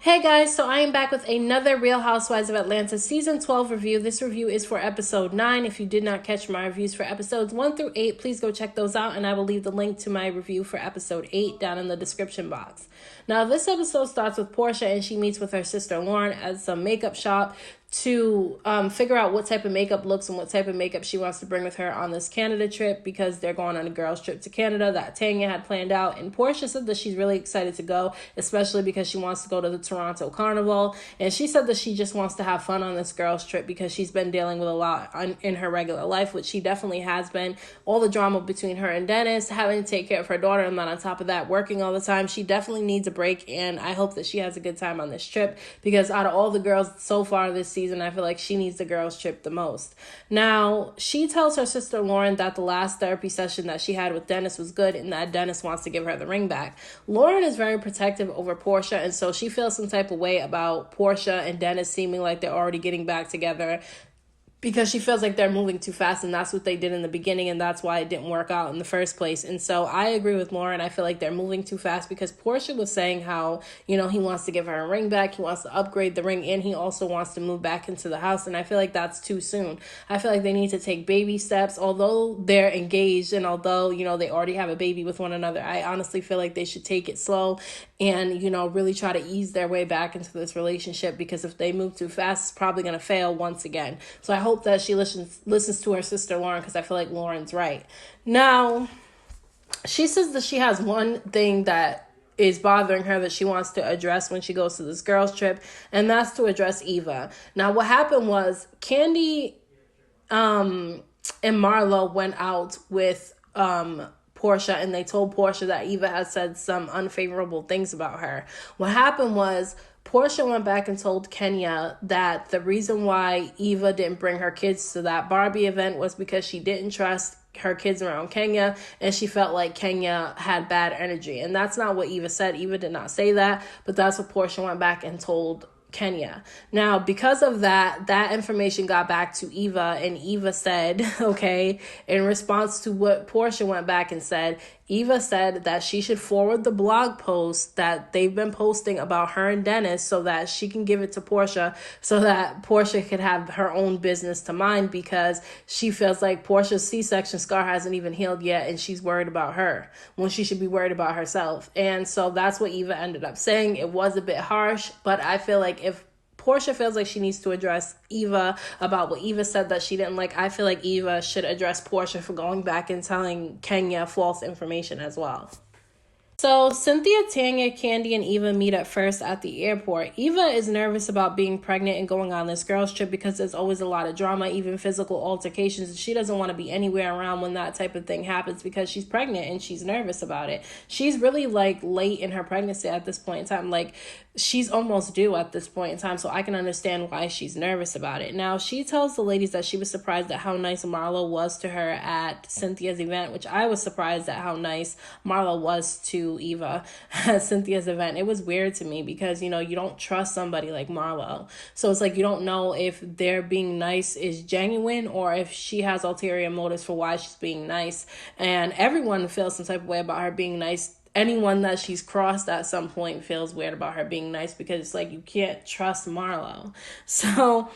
Hey guys, so I am back with another Real Housewives of Atlanta Season 12 review. This review is for episode 9. If you did not catch my reviews for episodes 1 through 8, please go check those out, and I will leave the link to my review for episode 8 down in the description box. Now, this episode starts with Portia, and she meets with her sister Lauren at some makeup shop to figure out what type of makeup looks and what type of makeup she wants to bring with her on this Canada trip, because they're going on a girls trip to Canada that Tanya had planned out. And Portia said that she's really excited to go, especially because she wants to go to the Toronto Carnival. And she said that she just wants to have fun on this girls trip because she's been dealing with a lot in her regular life, which she definitely has been. All the drama between her and Dennis, having to take care of her daughter, and then on top of that, working all the time. She definitely needs a break, and I hope that she has a good time on this trip, because out of all the girls so far this season, I feel like she needs the girls trip the most. Now, she tells her sister Lauren that the last therapy session that she had with Dennis was good, and that Dennis wants to give her the ring back. Lauren is very protective over Portia, and so she feels some type of way about Portia and Dennis seeming like they're already getting back together, because she feels like they're moving too fast, and that's what they did in the beginning, and that's why it didn't work out in the first place. And so I agree with Lauren. I feel like they're moving too fast, because Portia was saying how, he wants to give her a ring back, he wants to upgrade the ring, and he also wants to move back into the house, and I feel like that's too soon. I feel like they need to take baby steps. Although they're engaged, and although, they already have a baby with one another, I honestly feel like they should take it slow and, really try to ease their way back into this relationship, because if they move too fast, it's probably going to fail once again. So I hope that she listens to her sister Lauren, because I feel like Lauren's right. Now, she says that she has one thing that is bothering her that she wants to address when she goes to this girls trip, and that's to address Eva. Now, what happened was Candy and Marlo went out with Portia, and they told Portia that Eva had said some unfavorable things about her. What happened was Portia went back and told Kenya that the reason why Eva didn't bring her kids to that Barbie event was because she didn't trust her kids around Kenya, and she felt like Kenya had bad energy. And that's not what Eva said. Eva did not say that, but that's what Portia went back and told Kenya. Now, because of that information got back to Eva, and Eva said, okay, in response to what Portia went back and said, Eva said that she should forward the blog post that they've been posting about her and Dennis, so that she can give it to Portia, so that Portia could have her own business to mind, because she feels like Portia's C-section scar hasn't even healed yet, and she's worried about her when she should be worried about herself. And so that's what Eva ended up saying. It was a bit harsh, but I feel like if Portia feels like she needs to address Eva about what Eva said that she didn't like, I feel like Eva should address Portia for going back and telling Kenya false information as well. So Cynthia, Tanya, Candy, and Eva meet at first at the airport. Eva is nervous about being pregnant and going on this girls trip, because there's always a lot of drama, even physical altercations. She doesn't want to be anywhere around when that type of thing happens, because she's pregnant and she's nervous about it. She's really late in her pregnancy at this point in time. She's almost due at this point in time, so I can understand why she's nervous about it. Now, she tells the ladies that she was surprised at how nice Marlo was to her at Cynthia's event, which I was surprised at how nice Marlo was to Eva at Cynthia's event. It was weird to me, because, you don't trust somebody like Marlo. So it's like you don't know if their being nice is genuine, or if she has ulterior motives for why she's being nice. And everyone feels some type of way about her being nice. Anyone that she's crossed at some point feels weird about her being nice, because it's like you can't trust Marlo. So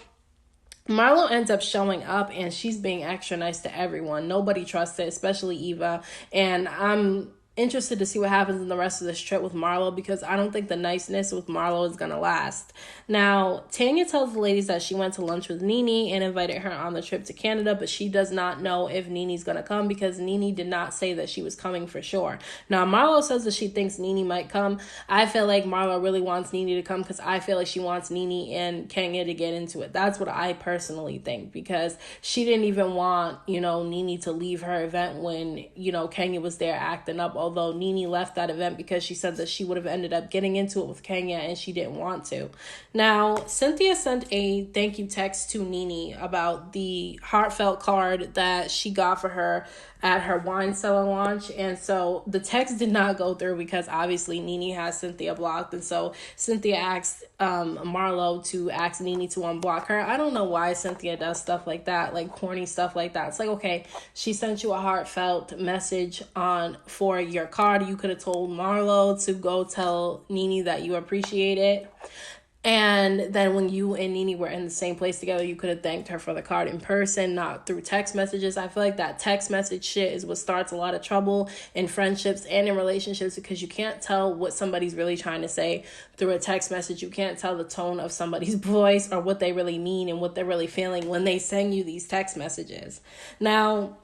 Marlo ends up showing up, and she's being extra nice to everyone. Nobody trusts her, especially Eva. And I'm interested to see what happens in the rest of this trip with Marlo, because I don't think the niceness with Marlo is gonna last. Now, Tanya tells the ladies that she went to lunch with Nene and invited her on the trip to Canada, but she does not know if Nene's gonna come, because Nene did not say that she was coming for sure. Now, Marlo says that she thinks Nene might come. I feel like Marlo really wants Nene to come, because I feel like she wants Nene and Kenya to get into it. That's what I personally think, because she didn't even want, Nene to leave her event when, Kenya was there acting up. Although Nene left that event because she said that she would have ended up getting into it with Kenya, and she didn't want to. Now, Cynthia sent a thank you text to Nene about the heartfelt card that she got for her at her wine cellar launch. And so the text did not go through because obviously Nene has Cynthia blocked. And so Cynthia asked Marlo to ask Nene to unblock her. I don't know why Cynthia does stuff like that, like corny stuff like that. It's like, okay, she sent you a heartfelt message for your card. You could have told Marlo to go tell Nene that you appreciate it. And then when you and Nene were in the same place together, you could have thanked her for the card in person, not through text messages. I feel like that text message shit is what starts a lot of trouble in friendships and in relationships, because you can't tell what somebody's really trying to say through a text message. You can't tell the tone of somebody's voice or what they really mean and what they're really feeling when they send you these text messages. Now,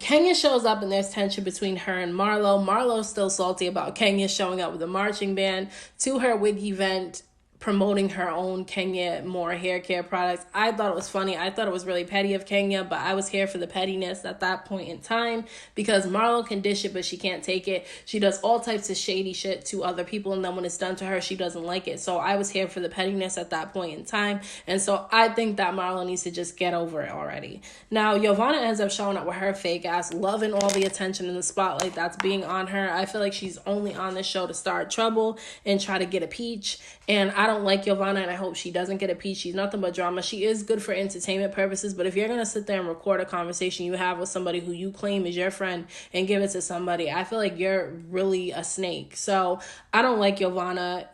Kenya shows up and there's tension between her and Marlo. Marlo's still salty about Kenya showing up with a marching band to her wig event, promoting her own Kenya More hair care products. I thought it was funny. I thought it was really petty of Kenya, but I was here for the pettiness at that point in time, because Marlo can dish it, but she can't take it. She does all types of shady shit to other people, and then when it's done to her, she doesn't like it. So I was here for the pettiness at that point in time, and so I think that Marlo needs to just get over it already. Now, Giovanna ends up showing up with her fake ass, loving all the attention and the spotlight that's being on her. I feel like she's only on this show to start trouble and try to get a peach, and I don't like Giovanna, and I hope she doesn't get a peach. She's nothing but drama. She is good for entertainment purposes, but if you're going to sit there and record a conversation you have with somebody who you claim is your friend and give it to somebody, I feel like you're really a snake. So I don't like Giovanna.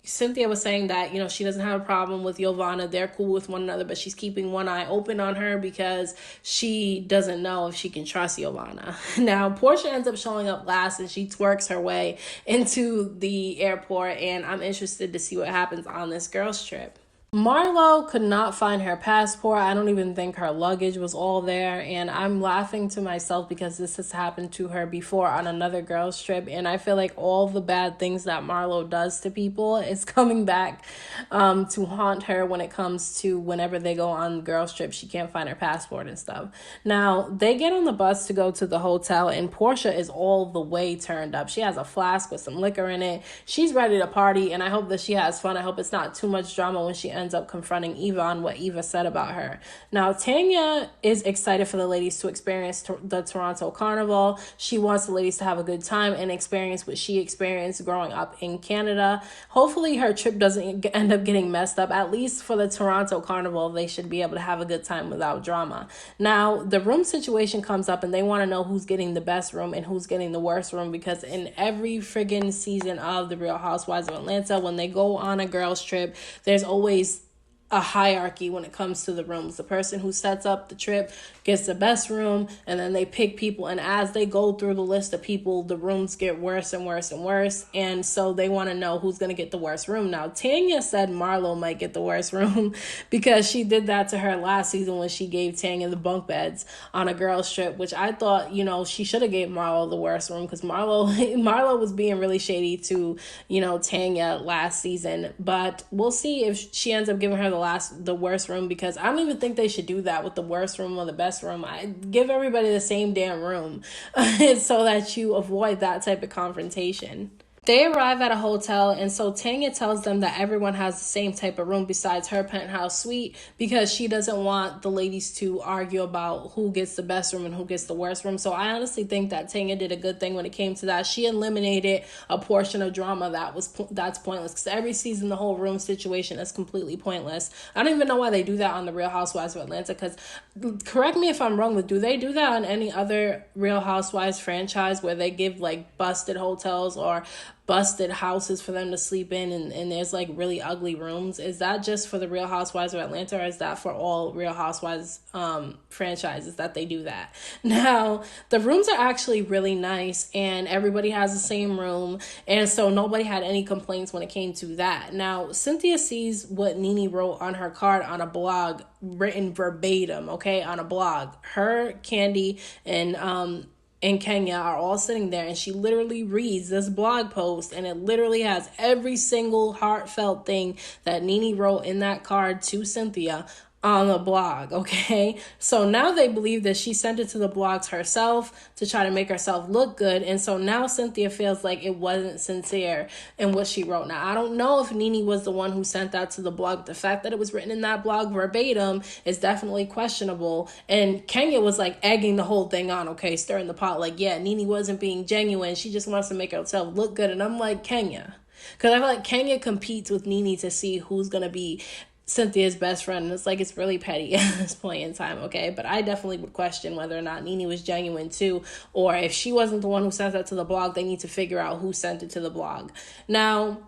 Cynthia was saying that, she doesn't have a problem with Giovanna. They're cool with one another, but she's keeping one eye open on her because she doesn't know if she can trust Giovanna. Now, Portia ends up showing up last, and she twerks her way into the airport, and I'm interested to see what happens on this girls' trip. Marlo could not find her passport. I don't even think her luggage was all there, and I'm laughing to myself because this has happened to her before on another girls trip, and I feel like all the bad things that Marlo does to people is coming back to haunt her when it comes to whenever they go on girls trip. She can't find her passport and stuff. Now, they get on the bus to go to the hotel, and Portia is all the way turned up. She has a flask with some liquor in it. She's ready to party, and I hope that she has fun. I hope it's not too much drama when she ends up confronting Eva on what Eva said about her. Now, Tanya is excited for the ladies to experience the Toronto Carnival. She wants the ladies to have a good time and experience what she experienced growing up in Canada. Hopefully her trip doesn't end up getting messed up. At least for the Toronto Carnival, they should be able to have a good time without drama. Now, the room situation comes up, and they want to know who's getting the best room and who's getting the worst room, because in every friggin' season of The Real Housewives of Atlanta, when they go on a girls trip, there's always a hierarchy when it comes to the rooms. The person who sets up the trip gets the best room, and then they pick people, and as they go through the list of people, the rooms get worse and worse and worse, and so they want to know who's going to get the worst room. Now, Tanya said Marlo might get the worst room because she did that to her last season when she gave Tanya the bunk beds on a girls trip, which I thought, she should have gave Marlo the worst room, because Marlo was being really shady to, Tanya last season. But we'll see if she ends up giving her the worst room, because I don't even think they should do that with the worst room or the best room. I give everybody the same damn room so that you avoid that type of confrontation. They arrive at a hotel, and so Tanya tells them that everyone has the same type of room besides her penthouse suite, because she doesn't want the ladies to argue about who gets the best room and who gets the worst room. So I honestly think that Tanya did a good thing when it came to that. She eliminated a portion of drama that's pointless, because every season the whole room situation is completely pointless. I don't even know why they do that on The Real Housewives of Atlanta, because correct me if I'm wrong, but do they do that on any other Real Housewives franchise where they give like busted hotels or busted houses for them to sleep in, and there's like really ugly rooms? Is that just for the Real Housewives of Atlanta, or is that for all Real Housewives franchises that they do that? Now, the rooms are actually really nice, and everybody has the same room, and so nobody had any complaints when it came to that. Now, Cynthia sees what Nene wrote on her card on a blog, written verbatim, okay, on a blog. Her, Candy, and Kenya are all sitting there, and she literally reads this blog post, and it literally has every single heartfelt thing that Nene wrote in that card to Cynthia on the blog, okay? So now they believe that she sent it to the blogs herself to try to make herself look good. And so now Cynthia feels like it wasn't sincere in what she wrote. Now, I don't know if Nene was the one who sent that to the blog. The fact that it was written in that blog verbatim is definitely questionable. And Kenya was like egging the whole thing on, okay, stirring the pot. Like, yeah, Nene wasn't being genuine. She just wants to make herself look good. And I'm like, Kenya. Because I feel like Kenya competes with Nene to see who's going to be Cynthia's best friend. And it's like, it's really petty at this point in time, okay? But I definitely would question whether or not Nene was genuine too, or if she wasn't the one who sent that to the blog, they need to figure out who sent it to the blog. Now,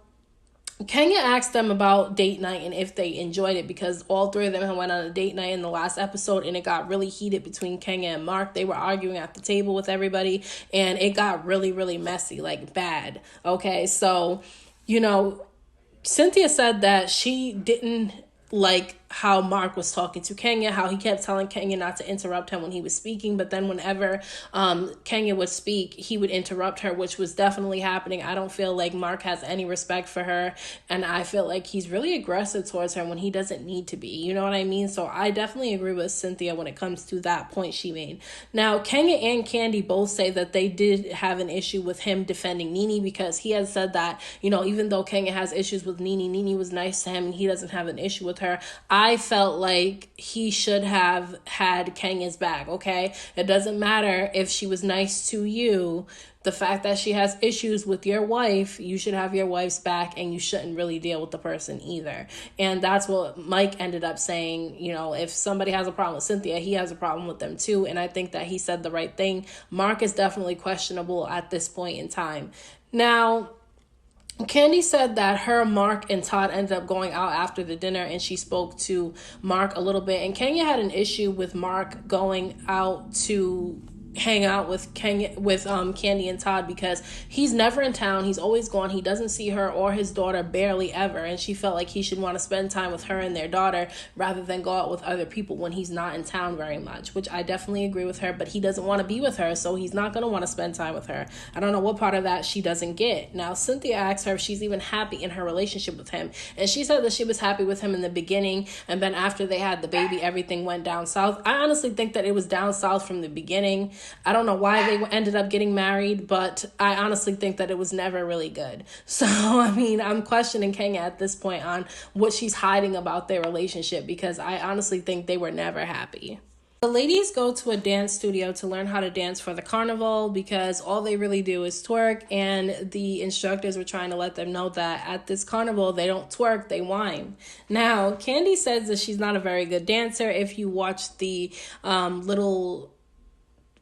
Kenya asked them about date night and if they enjoyed it, because all three of them went on a date night in the last episode, and it got really heated between Kenya and Mark. They were arguing at the table with everybody, and it got really, really messy, like bad, okay? So, Cynthia said that she didn't like how Mark was talking to Kenya, how he kept telling Kenya not to interrupt him when he was speaking, but then whenever Kenya would speak, he would interrupt her, which was definitely happening. I don't feel like Mark has any respect for her, and I feel like he's really aggressive towards her when he doesn't need to be, you know what I mean? So I definitely agree with Cynthia when it comes to that point she made. Now, Kenya and Candy both say that they did have an issue with him defending Nene, because he has said that, even though Kenya has issues with Nene, Nene was nice to him and he doesn't have an issue with her. I felt like he should have had Kenya's back, okay? It doesn't matter if she was nice to you. The fact that she has issues with your wife, you should have your wife's back, and you shouldn't really deal with the person either. And that's what Mike ended up saying. If somebody has a problem with Cynthia, he has a problem with them too. And I think that he said the right thing. Mark is definitely questionable at this point in time. Now, Candy said that her, Mark, and Todd ended up going out after the dinner, and she spoke to Mark a little bit. And Kenya had an issue with Mark going out to hang out with Candy and Todd, because he's never in town. He's always gone. He doesn't see her or his daughter barely ever, and she felt like he should want to spend time with her and their daughter rather than go out with other people when he's not in town very much, which I definitely agree with her. But he doesn't want to be with her, so he's not going to want to spend time with her. I don't know what part of that she doesn't get. Now, Cynthia asked her if she's even happy in her relationship with him, and she said that she was happy with him in the beginning, and then after they had the baby, everything went down south. I honestly think that it was down south from the beginning. I don't know why they ended up getting married, but I honestly think that it was never really good. So, I'm questioning Kenya at this point on what she's hiding about their relationship, because I honestly think they were never happy. The ladies go to a dance studio to learn how to dance for the carnival, because all they really do is twerk, and the instructors were trying to let them know that at this carnival, they don't twerk, they whine. Now, Candy says that she's not a very good dancer. If you watch the little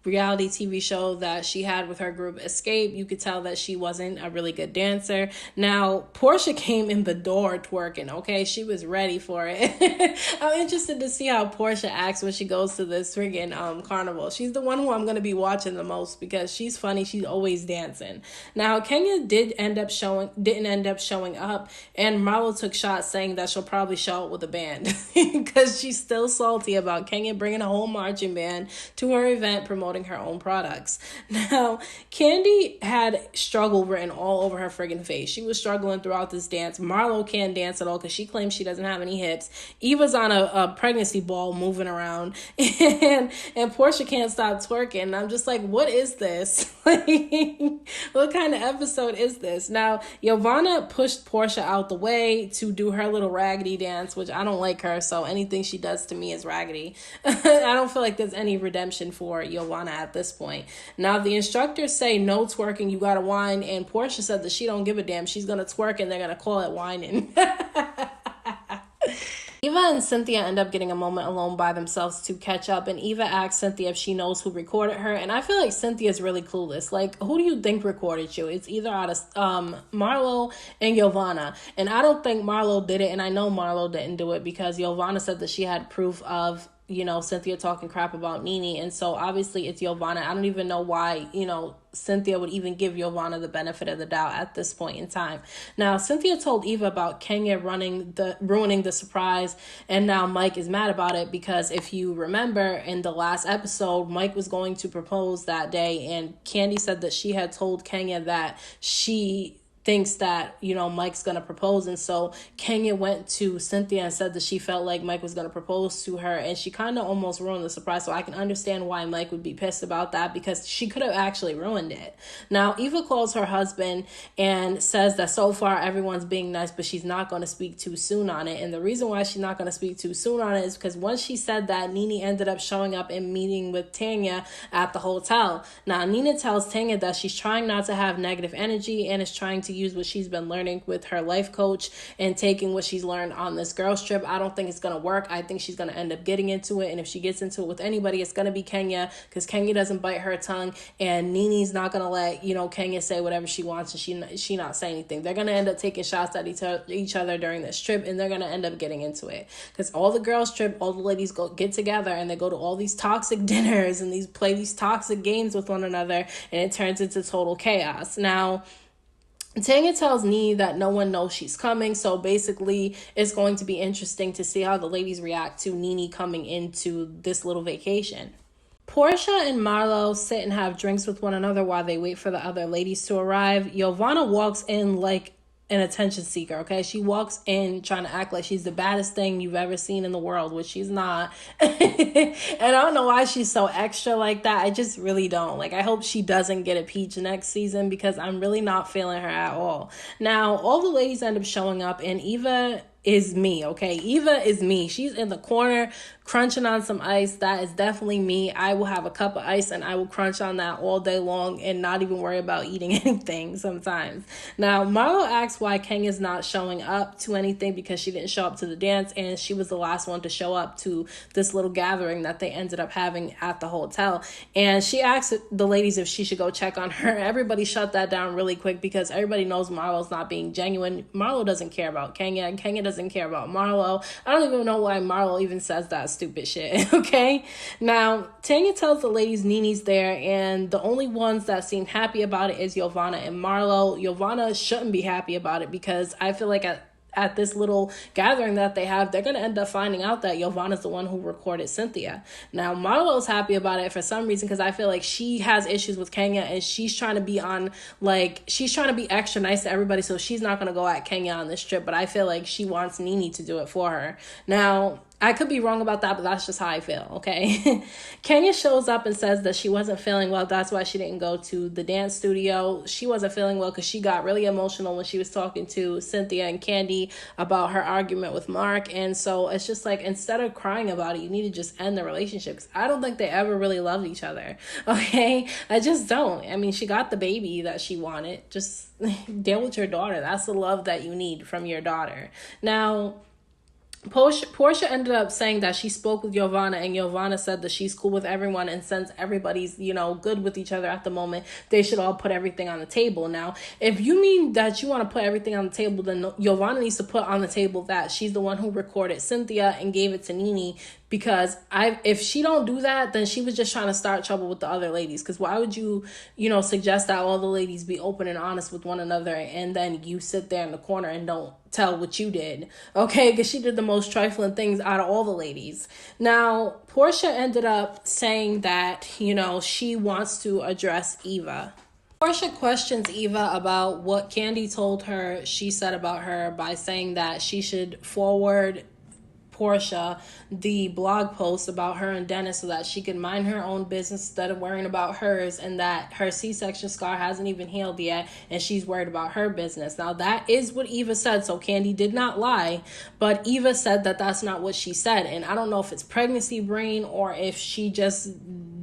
reality TV show that she had with her group Escape, you could tell that she wasn't a really good dancer. Now, Portia came in the door twerking, okay? She was ready for it. I'm interested to see how Portia acts when she goes to this friggin' carnival. She's the one who I'm going to be watching the most, because she's funny. She's always dancing. Now, Kenya didn't end up showing up, and Marlo took shots saying that she'll probably show up with a band, because she's still salty about Kenya bringing a whole marching band to her event promoting her own products. Now, Candy had struggle written all over her friggin' face. She was struggling throughout this dance. Marlo can't dance at all because she claims she doesn't have any hips. Eva's on a pregnancy ball moving around, and Portia can't stop twerking. And I'm just like, what is this? What kind of episode is this? Now, Giovanna pushed Portia out the way to do her little raggedy dance, which I don't like her, so anything she does to me is raggedy. I don't feel like there's any redemption for Giovanna at this point. Now, the instructors say no twerking, you gotta whine, and Portia said that she don't give a damn. She's gonna twerk and they're gonna call it whining. Eva and Cynthia end up getting a moment alone by themselves to catch up, and Eva asks Cynthia if she knows who recorded her, and I feel like Cynthia's really clueless. Like, who do you think recorded you? It's either out of Marlo and Giovanna, and I don't think Marlo did it, and I know Marlo didn't do it because Giovanna said that she had proof of Cynthia talking crap about Nene. And so obviously it's Giovanna. I don't even know why, Cynthia would even give Giovanna the benefit of the doubt at this point in time. Now, Cynthia told Eva about Kenya ruining the surprise, and now Mike is mad about it because if you remember in the last episode, Mike was going to propose that day, and Candy said that she had told Kenya that she thinks that, Mike's going to propose. And so Kenya went to Cynthia and said that she felt like Mike was going to propose to her, and she kind of almost ruined the surprise. So I can understand why Mike would be pissed about that, because she could have actually ruined it. Now, Eva calls her husband and says that so far everyone's being nice, but she's not going to speak too soon on it. And the reason why she's not going to speak too soon on it is because once she said that, Nene ended up showing up and meeting with Tanya at the hotel. Now, Nene tells Tanya that she's trying not to have negative energy and is trying to use what she's been learning with her life coach and taking what she's learned on this girls trip. I don't think it's going to work. I think she's going to end up getting into it. And if she gets into it with anybody, it's going to be Kenya, because Kenya doesn't bite her tongue, and Nene's not going to let, Kenya say whatever she wants and she not say anything. They're going to end up taking shots at each other during this trip, and they're going to end up getting into it, because all the girls trip, all the ladies get together and they go to all these toxic dinners and play these toxic games with one another, and it turns into total chaos. Now, Tanya tells Nene that no one knows she's coming, so basically it's going to be interesting to see how the ladies react to Nene coming into this little vacation. Portia and Marlo sit and have drinks with one another while they wait for the other ladies to arrive. Giovanna walks in like an attention seeker, okay? She walks in trying to act like she's the baddest thing you've ever seen in the world, which she's not. And I don't know why she's so extra like that. I just really don't. I hope she doesn't get a peach next season, because I'm really not feeling her at all. Now, all the ladies end up showing up, and Eva is me, okay? Eva is me. She's in the corner crunching on some ice. That is definitely me. I will have a cup of ice and I will crunch on that all day long and not even worry about eating anything sometimes. Now, Marlo asks why Kenya's not showing up to anything, because she didn't show up to the dance, and she was the last one to show up to this little gathering that they ended up having at the hotel. And she asked the ladies if she should go check on her. Everybody shut that down really quick, because everybody knows Marlo's not being genuine. Marlo doesn't care about Kenya, and Kenya doesn't care about Marlo. I don't even know why Marlo even says that stupid shit, okay? Now, Tanya tells the ladies Nene's there, and the only ones that seem happy about it is Giovanna and Marlo. Giovanna shouldn't be happy about it, because I feel like at this little gathering that they have, they're going to end up finding out that Giovanna's the one who recorded Cynthia. Now, Marlo's happy about it for some reason, because I feel like she has issues with Kenya, and she's trying to be she's trying to be extra nice to everybody, so she's not going to go at Kenya on this trip, but I feel like she wants Nene to do it for her. Now, I could be wrong about that, but that's just how I feel, okay? Kenya shows up and says that she wasn't feeling well. That's why she didn't go to the dance studio. She wasn't feeling well because she got really emotional when she was talking to Cynthia and Candy about her argument with Mark. And so it's just instead of crying about it, you need to just end the relationship, because I don't think they ever really loved each other, okay? I just don't. I mean, she got the baby that she wanted. Just deal with your daughter. That's the love that you need from your daughter. Now, Portia ended up saying that she spoke with Giovanna, and Giovanna said that she's cool with everyone, and since everybody's, good with each other at the moment, they should all put everything on the table. Now, if you mean that you want to put everything on the table, then Giovanna needs to put on the table that she's the one who recorded Cynthia and gave it to Nene, because if she don't do that, then she was just trying to start trouble with the other ladies. Because why would you, suggest that all the ladies be open and honest with one another, and then you sit there in the corner and don't tell what you did, okay? Because she did the most trifling things out of all the ladies. Now, Portia ended up saying that, she wants to address Eva. Portia questions Eva about what Candy told her she said about her by saying that she should forward Portia the blog post about her and Dennis so that she could mind her own business instead of worrying about hers, and that her C-section scar hasn't even healed yet and she's worried about her business. Now, that is what Eva said, so Candy did not lie, but Eva said that that's not what she said, and I don't know if it's pregnancy brain or if she just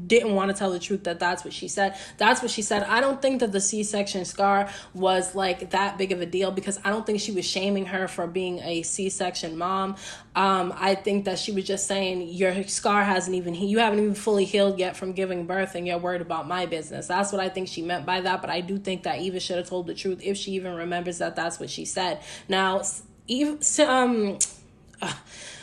didn't want to tell the truth that that's what she said. That's what she said. I don't think that the C-section scar was that big of a deal, because I don't think she was shaming her for being a C-section mom. I think that she was just saying your scar you haven't even fully healed yet from giving birth, and you're worried about my business. That's what I think she meant by that, but I do think that Eva should have told the truth if she even remembers that that's what she said. Now,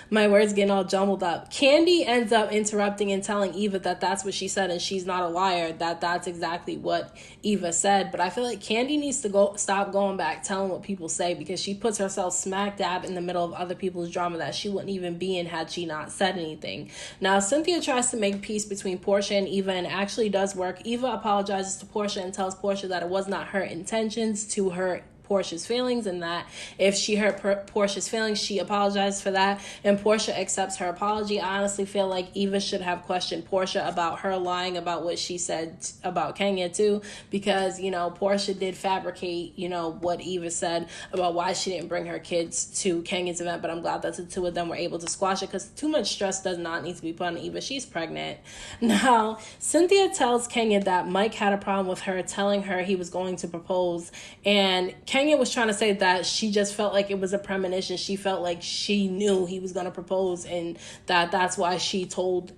my words getting all jumbled up. Candy ends up interrupting and telling Eva that that's what she said, and she's not a liar, that that's exactly what Eva said. But I feel like Candy needs to stop going back telling what people say, because she puts herself smack dab in the middle of other people's drama that she wouldn't even be in had she not said anything. Now, Cynthia tries to make peace between Portia and Eva, and actually does work. Eva apologizes to Portia and tells Portia that it was not her intentions to hurt Portia's feelings, and that if she hurt Portia's feelings, she apologized for that, and Portia accepts her apology. I honestly feel like Eva should have questioned Portia about her lying about what she said about Kenya too, because, you know, Portia did fabricate, you know, what Eva said about why she didn't bring her kids to Kenya's event, but I'm glad that the two of them were able to squash it, because too much stress does not need to be put on Eva. She's pregnant. Now, Cynthia tells Kenya that Mike had a problem with her telling her he was going to propose, and Kenya was trying to say that she just felt like it was a premonition. She felt like she knew he was going to propose, and that's why she told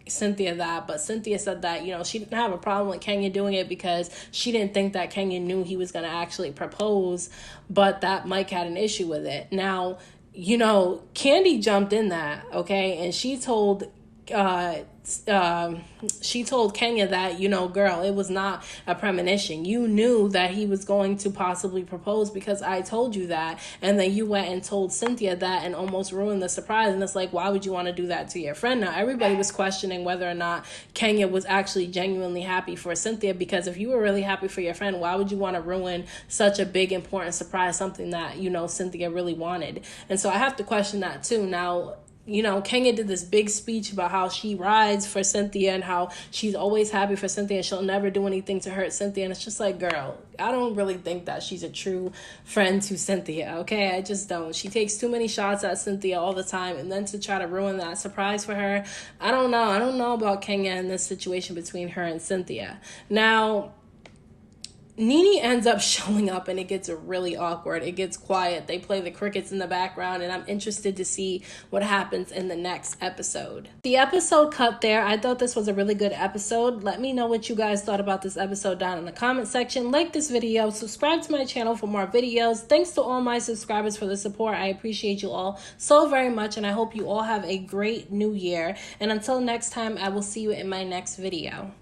Cynthia that. But Cynthia said that, you know, she didn't have a problem with Kenya doing it because she didn't think that Kenya knew he was going to actually propose, but that Mike had an issue with it. Now, you know, Candy jumped in that, okay, and she told Kenya that, you know, girl, it was not a premonition. You knew that he was going to possibly propose because I told you that, and then you went and told Cynthia that and almost ruined the surprise. And it's like, why would you want to do that to your friend? Now, everybody was questioning whether or not Kenya was actually genuinely happy for Cynthia, because if you were really happy for your friend, why would you want to ruin such a big, important surprise, something that, you know, Cynthia really wanted? And so I have to question that too. Now, you know, Kenya did this big speech about how she rides for Cynthia and how she's always happy for Cynthia and she'll never do anything to hurt Cynthia. And it's just like, girl, I don't really think that she's a true friend to Cynthia, okay? I just don't. She takes too many shots at Cynthia all the time, and then to try to ruin that surprise for her, I don't know. I don't know about Kenya in this situation between her and Cynthia. Now, Nene ends up showing up and it gets really awkward. It gets quiet. They play the crickets in the background, and I'm interested to see what happens in the next episode. The episode cut there. I thought this was a really good episode. Let me know what you guys thought about this episode down in the comment section. Like this video, subscribe to my channel for more videos. Thanks to all my subscribers for the support. I appreciate you all so very much, and I hope you all have a great new year. And until next time, I will see you in my next video.